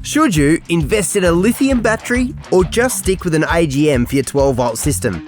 Should you invest in a lithium battery or just stick with an AGM for your 12-volt system?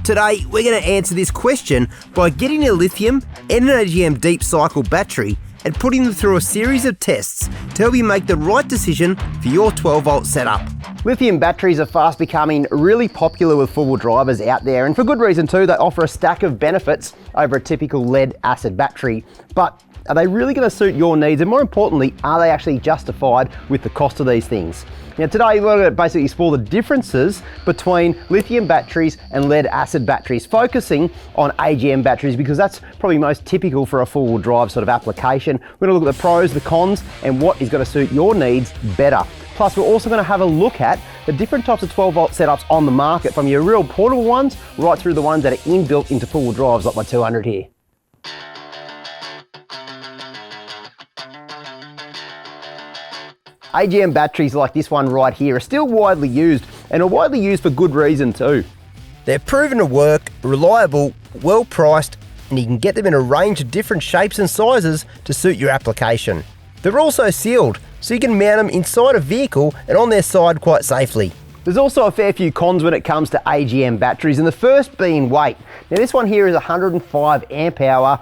Today, we're going to answer this question by getting a lithium and an AGM deep cycle battery and putting them through a series of tests to help you make the right decision for your 12-volt setup. Lithium batteries are fast becoming really popular with four-wheel drivers out there, and for good reason too. They offer a stack of benefits over a typical lead-acid battery. But are they really going to suit your needs? And more importantly, are they actually justified with the cost of these things? Now today we're going to basically explore the differences between lithium batteries and lead-acid batteries, focusing on AGM batteries because that's probably most typical for a four-wheel drive sort of application. We're going to look at the pros, the cons, and what is going to suit your needs better. Plus, we're also going to have a look at the different types of 12-volt setups on the market, from your real portable ones right through the ones that are inbuilt into four-wheel drives like my 200 here. AGM batteries like this one right here are still widely used, and are widely used for good reason too. They're proven to work, reliable, well priced, and you can get them in a range of different shapes and sizes to suit your application. They're also sealed, so you can mount them inside a vehicle and on their side quite safely. There's also a fair few cons when it comes to AGM batteries, and the first being weight. Now this one here is a 105 amp hour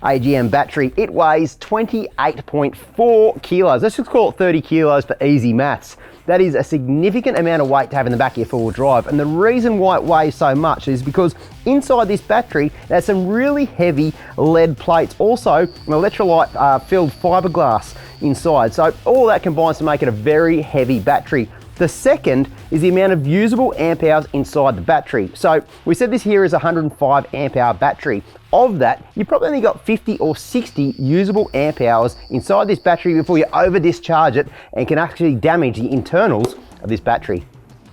AGM battery. It weighs 28.4 kilos. Let's just call it 30 kilos for easy maths. That is a significant amount of weight to have in the back of your four-wheel drive. And the reason why it weighs so much is because inside this battery, there's some really heavy lead plates. Also, an electrolyte filled fiberglass inside. So all that combines to make it a very heavy battery. The second is the amount of usable amp hours inside the battery. So we said this here is a 105 amp hour battery. Of that, you probably only got 50 or 60 usable amp hours inside this battery before you over discharge it and can actually damage the internals of this battery.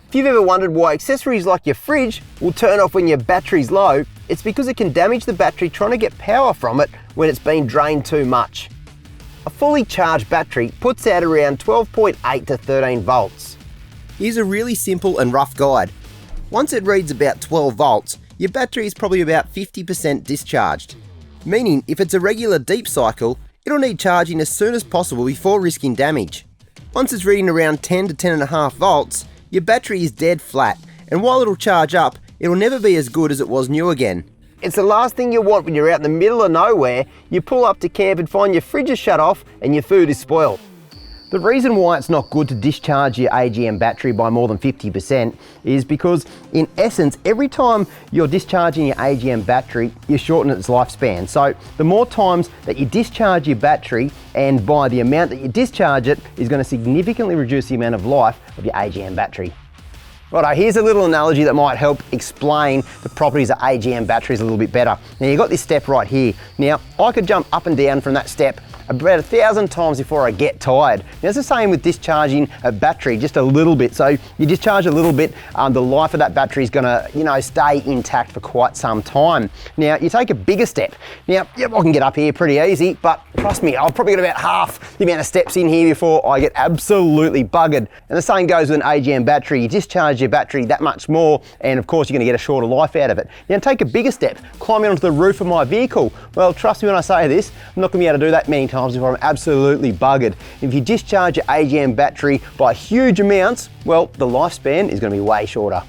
If you've ever wondered why accessories like your fridge will turn off when your battery's low, it's because it can damage the battery trying to get power from it when it's been drained too much. A fully charged battery puts out around 12.8 to 13 volts. Here's a really simple and rough guide. Once it reads about 12 volts, your battery is probably about 50% discharged. Meaning, if it's a regular deep cycle, it'll need charging as soon as possible before risking damage. Once it's reading around 10 to 10.5 volts, your battery is dead flat, and while it'll charge up, it'll never be as good as it was new again. It's the last thing you want when you're out in the middle of nowhere, you pull up to camp and find your fridge is shut off and your food is spoiled. The reason why it's not good to discharge your AGM battery by more than 50% is because, in essence, every time you're discharging your AGM battery, you shorten its lifespan. So the more times that you discharge your battery, and by the amount that you discharge it, is going to significantly reduce the amount of life of your AGM battery. Righto, here's a little analogy that might help explain the properties of AGM batteries a little bit better. Now you've got this step right here. Now I could jump up and down from that step about 1,000 times before I get tired. Now it's the same with discharging a battery just a little bit. So you discharge a little bit, the life of that battery is gonna, stay intact for quite some time. Now you take a bigger step. Now, yep, I can get up here pretty easy, but trust me, I've probably got about half the amount of steps in here before I get absolutely buggered. And the same goes with an AGM battery. You discharge your battery that much more, and of course you're gonna get a shorter life out of it. Now take a bigger step, climbing onto the roof of my vehicle. Well, trust me when I say this, I'm not gonna be able to do that many times before I'm absolutely buggered. If you discharge your AGM battery by huge amounts, well, the lifespan is gonna be way shorter.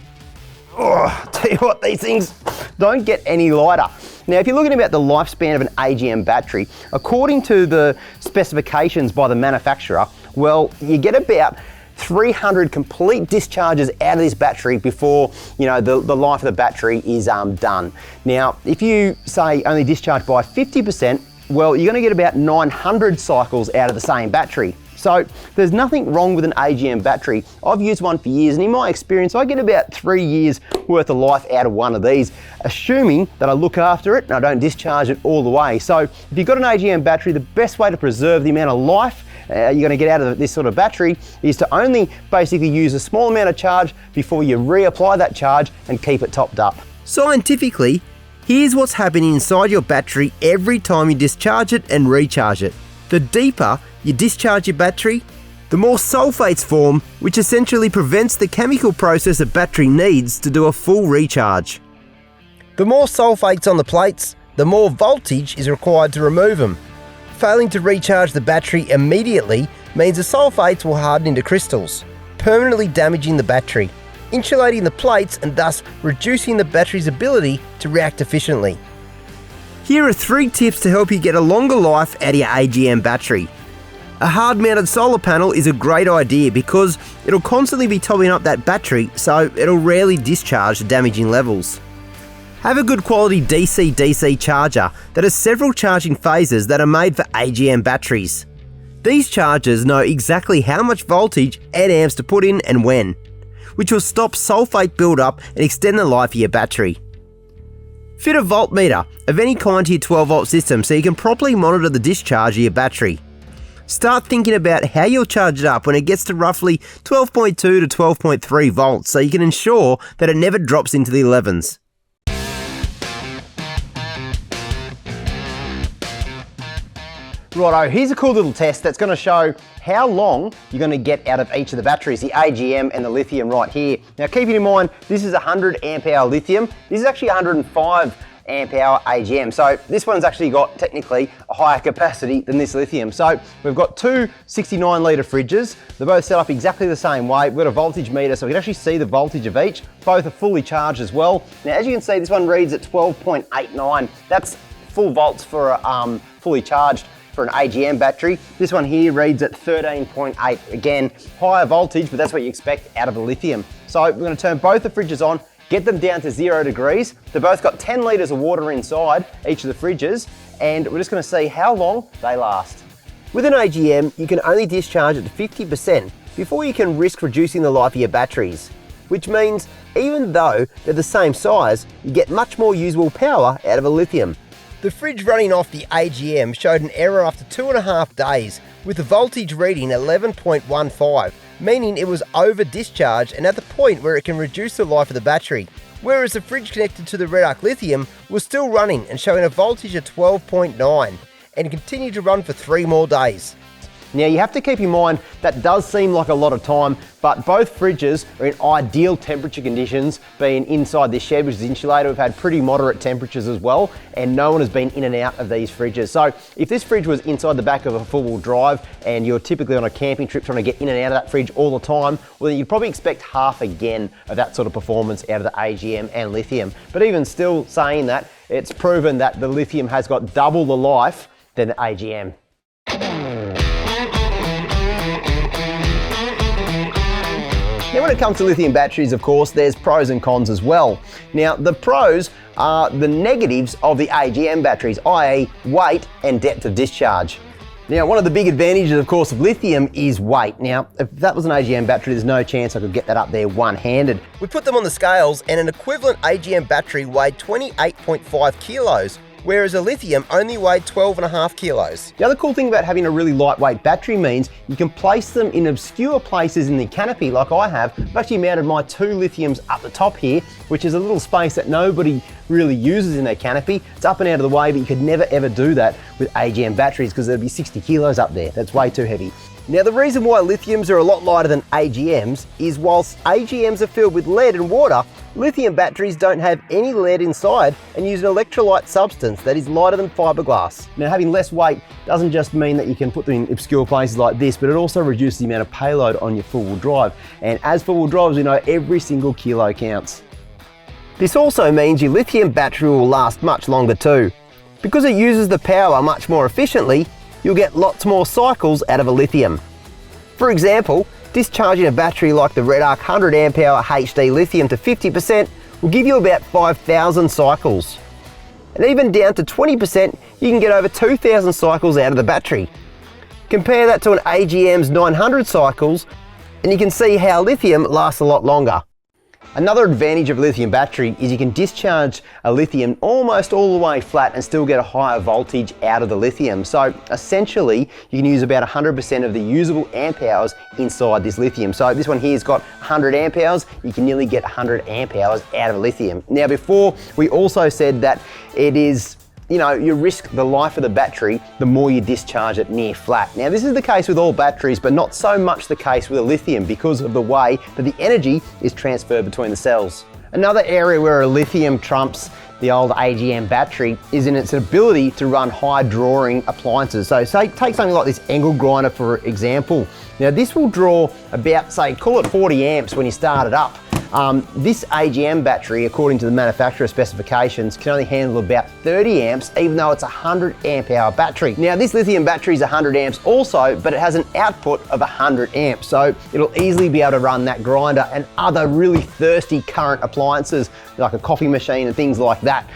Oh, tell you what, these things don't get any lighter. Now, if you're looking about the lifespan of an AGM battery, according to the specifications by the manufacturer, well, you get about 300 complete discharges out of this battery before the life of the battery is done. Now, if you say only discharge by 50%, well, you're going to get about 900 cycles out of the same battery. So there's nothing wrong with an AGM battery. I've used one for years, and in my experience, I get about 3 years worth of life out of one of these, assuming that I look after it and I don't discharge it all the way. So if you've got an AGM battery, the best way to preserve the amount of life you're going to get out of this sort of battery is to only basically use a small amount of charge before you reapply that charge and keep it topped up. Scientifically, here's what's happening inside your battery every time you discharge it and recharge it. The deeper you discharge your battery, the more sulfates form, which essentially prevents the chemical process a battery needs to do a full recharge. The more sulfates on the plates, the more voltage is required to remove them. Failing to recharge the battery immediately means the sulfates will harden into crystals, permanently damaging the battery, insulating the plates and thus reducing the battery's ability to react efficiently. Here are 3 tips to help you get a longer life out of your AGM battery. A hard-mounted solar panel is a great idea because it'll constantly be topping up that battery, so it'll rarely discharge to damaging levels. Have a good quality DCDC charger that has several charging phases that are made for AGM batteries. These chargers know exactly how much voltage and amps to put in and when, which will stop sulfate buildup and extend the life of your battery. Fit a voltmeter of any kind to your 12-volt system so you can properly monitor the discharge of your battery. Start thinking about how you'll charge it up when it gets to roughly 12.2 to 12.3 volts so you can ensure that it never drops into the 11s. Righto, here's a cool little test that's going to show how long you're going to get out of each of the batteries, the AGM and the lithium right here. Now keeping in mind, this is 100 amp hour lithium, this is actually 105 amp hour AGM. So this one's actually got technically a higher capacity than this lithium. So we've got 2 69 litre fridges. They're both set up exactly the same way. We've got a voltage meter so we can actually see the voltage of each. Both are fully charged as well. Now as you can see, this one reads at 12.89. That's full volts for fully charged for an AGM battery. This one here reads at 13.8. Again, higher voltage, but that's what you expect out of a lithium. So we're going to turn both the fridges on, get them down to 0 degrees. They've both got 10 litres of water inside each of the fridges, and we're just going to see how long they last. With an AGM, you can only discharge it to 50% before you can risk reducing the life of your batteries, which means even though they're the same size, you get much more usable power out of a lithium. The fridge running off the AGM showed an error after 2.5 days with the voltage reading 11.15, meaning it was over discharged and at the point where it can reduce the life of the battery. Whereas the fridge connected to the red arc lithium was still running and showing a voltage of 12.9 and continued to run for 3 more days. Now you have to keep in mind that does seem like a lot of time, but both fridges are in ideal temperature conditions, being inside this shed which is insulated. We've had pretty moderate temperatures as well, and no one has been in and out of these fridges. So if this fridge was inside the back of a four-wheel drive and you're typically on a camping trip trying to get in and out of that fridge all the time, well then you'd probably expect half again of that sort of performance out of the AGM and lithium. But even still saying that, it's proven that the lithium has got double the life than the AGM. Now when it comes to lithium batteries, of course, there's pros and cons as well. Now the pros are the negatives of the AGM batteries, i.e. weight and depth of discharge. Now one of the big advantages, of course, of lithium is weight. Now if that was an AGM battery, there's no chance I could get that up there one-handed. We put them on the scales and an equivalent AGM battery weighed 28.5 kilos, whereas a lithium only weighed 12.5 kilos. The other cool thing about having a really lightweight battery means you can place them in obscure places in the canopy like I have. I've actually mounted my 2 lithiums up the top here, which is a little space that nobody really uses in their canopy. It's up and out of the way, but you could never ever do that with AGM batteries because there'd be 60 kilos up there. That's way too heavy. Now the reason why lithiums are a lot lighter than AGMs is whilst AGMs are filled with lead and water, lithium batteries don't have any lead inside and use an electrolyte substance that is lighter than fiberglass. Now having less weight doesn't just mean that you can put them in obscure places like this, but it also reduces the amount of payload on your four-wheel drive. And as four-wheel drivers, we know every single kilo counts. This also means your lithium battery will last much longer too. Because it uses the power much more efficiently, you'll get lots more cycles out of a lithium. For example, discharging a battery like the Red Arc 100 amp hour HD lithium to 50% will give you about 5,000 cycles. And even down to 20%, you can get over 2,000 cycles out of the battery. Compare that to an AGM's 900 cycles, and you can see how lithium lasts a lot longer. Another advantage of a lithium battery is you can discharge a lithium almost all the way flat and still get a higher voltage out of the lithium. So essentially, you can use about 100% of the usable amp hours inside this lithium. So this one here's got 100 amp hours, you can nearly get 100 amp hours out of a lithium. Now before, we also said that it is, you risk the life of the battery the more you discharge it near flat. Now this is the case with all batteries, but not so much the case with a lithium because of the way that the energy is transferred between the cells. Another area where a lithium trumps the old AGM battery is in its ability to run high drawing appliances. So say, take something like this angle grinder for example. Now this will draw about, say, call it 40 amps when you start it up. This AGM battery, according to the manufacturer specifications, can only handle about 30 amps, even though it's a 100 amp hour battery. Now this lithium battery is 100 amps also, but it has an output of 100 amps. So it'll easily be able to run that grinder and other really thirsty current appliances, like a coffee machine and things like that.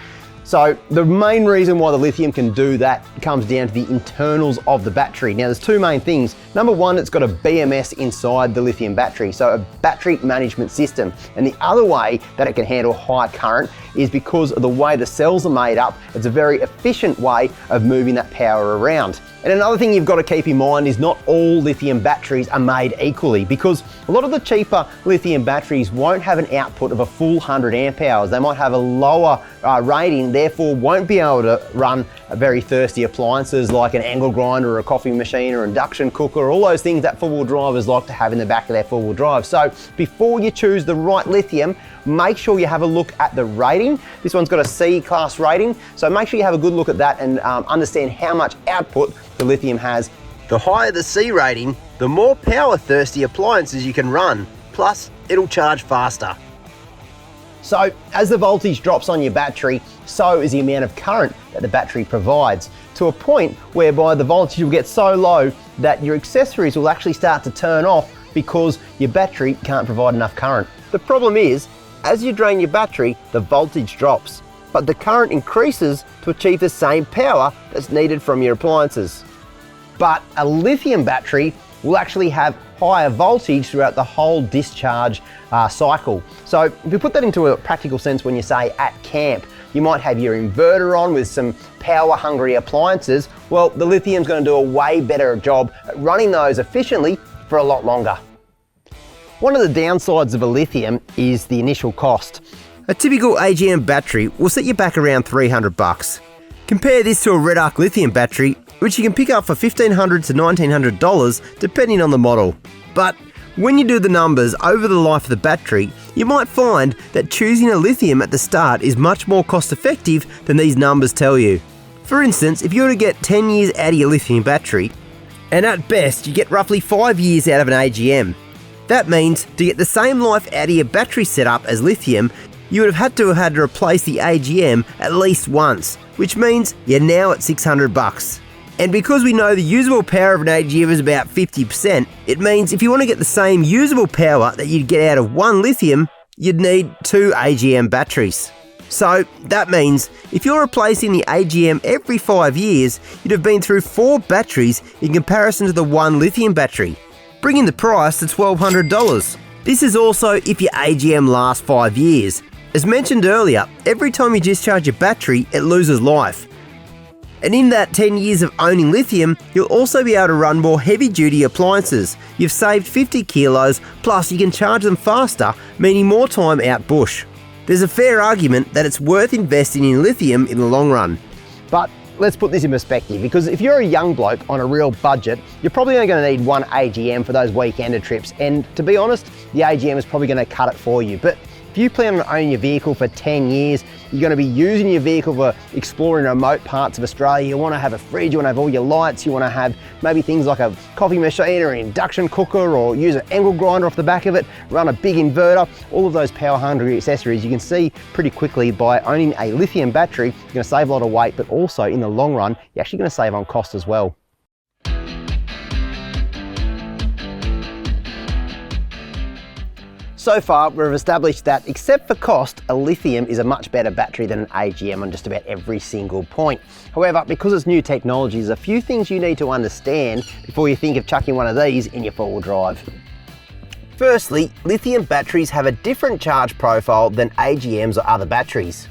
So the main reason why the lithium can do that comes down to the internals of the battery. Now there's two main things. Number one, it's got a BMS inside the lithium battery, so a battery management system. And the other way that it can handle high current is because of the way the cells are made up. It's a very efficient way of moving that power around. And another thing you've got to keep in mind is not all lithium batteries are made equally, because a lot of the cheaper lithium batteries won't have an output of a full 100 amp hours. They might have a lower rating, therefore won't be able to run very thirsty appliances like an angle grinder or a coffee machine or induction cooker, all those things that four-wheel drivers like to have in the back of their four-wheel drive. So before you choose the right lithium, make sure you have a look at the rating. This one's got a C class rating, so make sure you have a good look at that and understand how much output the lithium has. The higher the C rating, the more power thirsty appliances you can run, plus it'll charge faster. So as the voltage drops on your battery, so is the amount of current that the battery provides, to a point whereby the voltage will get so low that your accessories will actually start to turn off because your battery can't provide enough current. The problem is, as you drain your battery, the voltage drops, but the current increases to achieve the same power that's needed from your appliances. But a lithium battery will actually have higher voltage throughout the whole discharge cycle. So if you put that into a practical sense, when you say at camp, you might have your inverter on with some power hungry appliances. Well, the lithium's going to do a way better job at running those efficiently for a lot longer. One of the downsides of a lithium is the initial cost. A typical AGM battery will set you back around $300. Compare this to a Red Arc lithium battery, which you can pick up for $1,500 to $1,900 depending on the model. But when you do the numbers over the life of the battery, you might find that choosing a lithium at the start is much more cost effective than these numbers tell you. For instance, if you were to get 10 years out of your lithium battery, and at best you get roughly 5 years out of an AGM, that means to get the same life out of your battery setup as lithium, you would have had to replace the AGM at least once, which means you're now at $600. And because we know the usable power of an AGM is about 50%, it means if you want to get the same usable power that you'd get out of one lithium, you'd need 2 AGM batteries. So that means if you're replacing the AGM every 5 years, you'd have been through 4 batteries in comparison to the one lithium battery, bringing the price to $1,200. This is also if your AGM lasts 5 years. As mentioned earlier, every time you discharge your battery, it loses life. And in that 10 years of owning lithium, you'll also be able to run more heavy-duty appliances. You've saved 50 kilos, plus you can charge them faster, meaning more time out bush. There's a fair argument that it's worth investing in lithium in the long run. But let's put this in perspective, because if you're a young bloke on a real budget, you're probably only going to need one AGM for those weekender trips. And to be honest, the AGM is probably going to cut it for you. But if you plan on owning your vehicle for 10 years, you're going to be using your vehicle for exploring remote parts of Australia. You want to have a fridge, you want to have all your lights, you want to have maybe things like a coffee machine or an induction cooker, or use an angle grinder off the back of it, run a big inverter, all of those power hungry accessories. You can see pretty quickly by owning a lithium battery, you're going to save a lot of weight, but also in the long run, you're actually going to save on cost as well. So far, we've established that except for cost, a lithium is a much better battery than an AGM on just about every single point. However, because it's new technology, there's a few things you need to understand before you think of chucking one of these in your four-wheel drive. Firstly, lithium batteries have a different charge profile than AGMs or other batteries.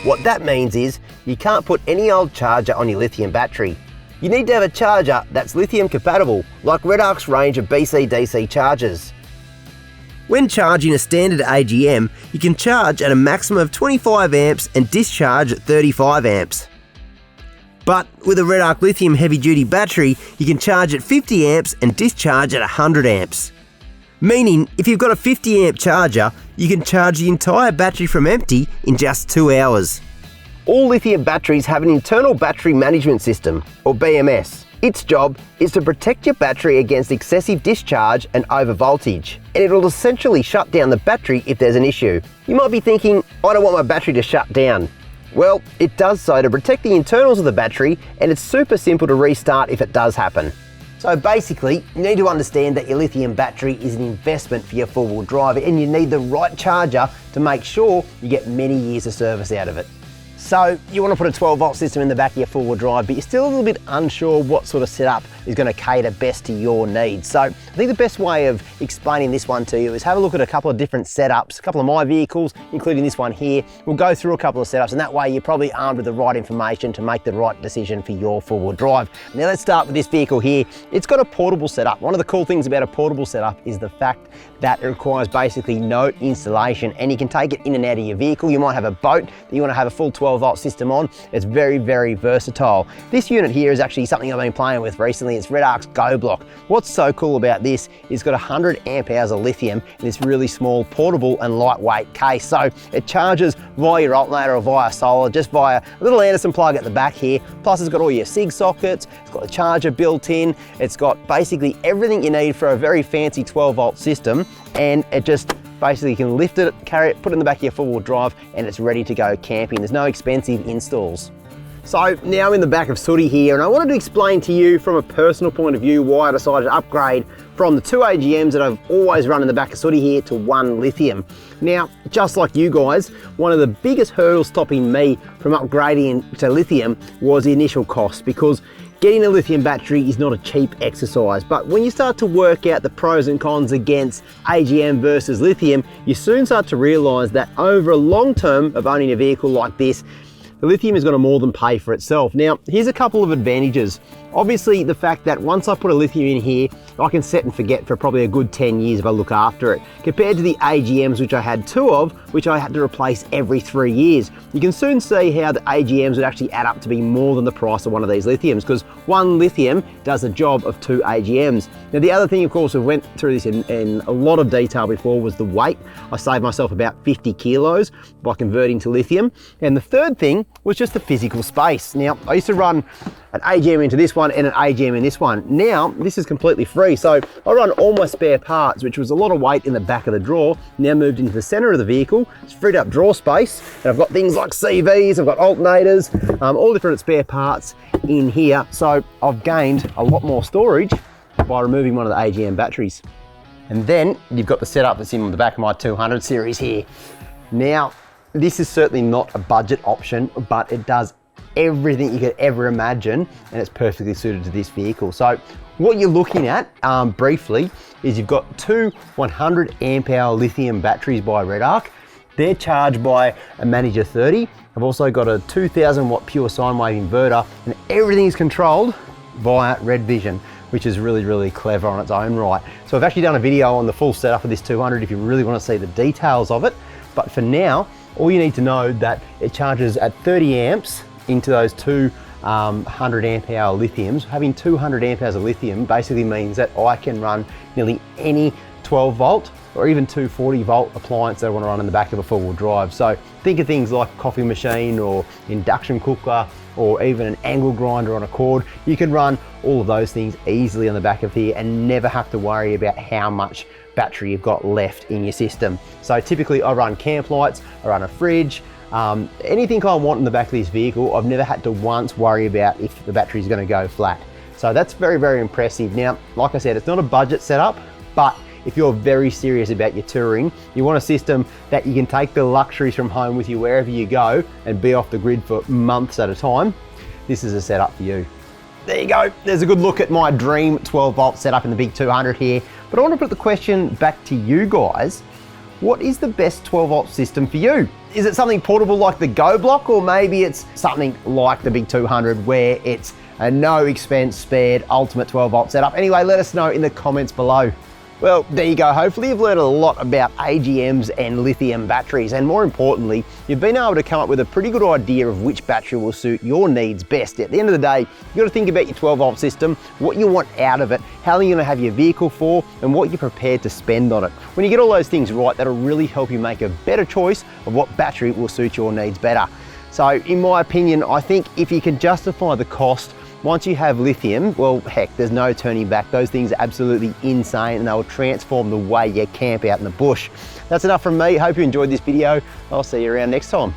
What that means is you can't put any old charger on your lithium battery. You need to have a charger that's lithium compatible, like Red Arc's range of DCDC chargers. When charging a standard AGM, you can charge at a maximum of 25 amps and discharge at 35 amps. But with a Red Arc lithium heavy duty battery, you can charge at 50 amps and discharge at 100 amps. Meaning, if you've got a 50 amp charger, you can charge the entire battery from empty in just 2 hours. All lithium batteries have an internal battery management system, or BMS. Its job is to protect your battery against excessive discharge and overvoltage, and it'll essentially shut down the battery if there's an issue. You might be thinking, I don't want my battery to shut down. Well, it does so to protect the internals of the battery, and it's super simple to restart if it does happen. So basically, you need to understand that your lithium battery is an investment for your four-wheel drive, and you need the right charger to make sure you get many years of service out of it. So you want to put a 12-volt system in the back of your four-wheel drive, but you're still a little bit unsure what sort of setup is going to cater best to your needs. So I think the best way of explaining this one to you is have a look at a couple of different setups, a couple of my vehicles, including this one here. We'll go through a couple of setups, and that way you're probably armed with the right information to make the right decision for your four-wheel drive. Now let's start with this vehicle here. It's got a portable setup. One of the cool things about a portable setup is the fact that it requires basically no installation, and you can take it in and out of your vehicle. You might have a boat that you want to have a full 12-volt system on. It's very, very versatile. This unit here is actually something I've been playing with recently. It's Red Arc's Go Block. What's so cool about this is it's got 100 amp hours of lithium in this really small, portable and lightweight case. So it charges via your alternator or via solar, just via a little Anderson plug at the back here. Plus it's got all your SIG sockets, it's got the charger built in, it's got basically everything you need for a very fancy 12-volt system, and it just basically you can lift it, carry it, put it in the back of your four-wheel drive, and it's ready to go camping. There's no expensive installs. So now in the back of Sooty here, and I wanted to explain to you from a personal point of view why I decided to upgrade from the 2 AGMs that I've always run in the back of Sooty here to 1 lithium. Now, just like you guys, one of the biggest hurdles stopping me from upgrading to lithium was the initial cost, because getting a lithium battery is not a cheap exercise. But when you start to work out the pros and cons against AGM versus lithium, you soon start to realize that over a long term of owning a vehicle like this, the lithium is going to more than pay for itself. Now, here's a couple of advantages. Obviously, the fact that once I put a lithium in here, I can set and forget for probably a good 10 years if I look after it, compared to the AGMs, which I had 2 of, which I had to replace every 3 years. You can soon see how the AGMs would actually add up to be more than the price of one of these lithiums, because 1 lithium does the job of 2 AGMs. Now, the other thing, of course, we went through this in a lot of detail before, was the weight. I saved myself about 50 kilos by converting to lithium. And the third thing was just the physical space. Now, I used to run an AGM into this one and an AGM in this one. Now, this is completely free. So I run all my spare parts, which was a lot of weight in the back of the drawer, now moved into the center of the vehicle. It's freed up drawer space. And I've got things like CVs, I've got alternators, all different spare parts in here. So I've gained a lot more storage by removing one of the AGM batteries. And then you've got the setup that's in the back of my 200 series here. Now, this is certainly not a budget option, but it does everything you could ever imagine, and it's perfectly suited to this vehicle. So what you're looking at briefly is you've got 2 100 amp hour lithium batteries by Red Arc. They're charged by a Manager 30. I've also got a 2000 watt pure sine wave inverter, and everything is controlled via Red Vision, which is really, really clever on its own right. So I've actually done a video on the full setup of this 200 if you really want to see the details of it. But for now, all you need to know that it charges at 30 amps into those 2 100 amp hour lithiums. Having 200 amp hours of lithium basically means that I can run nearly any 12 volt or even 240 volt appliance that I want to run in the back of a four-wheel drive. So think of things like a coffee machine or induction cooker or even an angle grinder on a cord. You can run all of those things easily on the back of here and never have to worry about how much battery you've got left in your system. So typically I run camp lights, I run a fridge, anything I want in the back of this vehicle. I've never had to once worry about if the battery is going to go flat. So that's very, very impressive. Now, like I said, it's not a budget setup, but if you're very serious about your touring, you want a system that you can take the luxuries from home with you wherever you go and be off the grid for months at a time, this is a setup for you. There you go. There's a good look at my dream 12 volt setup in the big 200 here. But I want to put the question back to you guys. What is the best 12 volt system for you? Is it something portable like the Go Block, or maybe it's something like the big 200 where it's a no expense spared ultimate 12 volt setup? Anyway, let us know in the comments below. Well, there you go. Hopefully you've learned a lot about AGMs and lithium batteries, and more importantly, you've been able to come up with a pretty good idea of which battery will suit your needs best. At the end of the day, you've got to think about your 12-volt system, what you want out of it, how long you're going to have your vehicle for, and what you're prepared to spend on it. When you get all those things right, that'll really help you make a better choice of what battery will suit your needs better. So in my opinion, I think if you can justify the cost, once you have lithium, well, heck, there's no turning back. Those things are absolutely insane, and they will transform the way you camp out in the bush. That's enough from me. Hope you enjoyed this video. I'll see you around next time.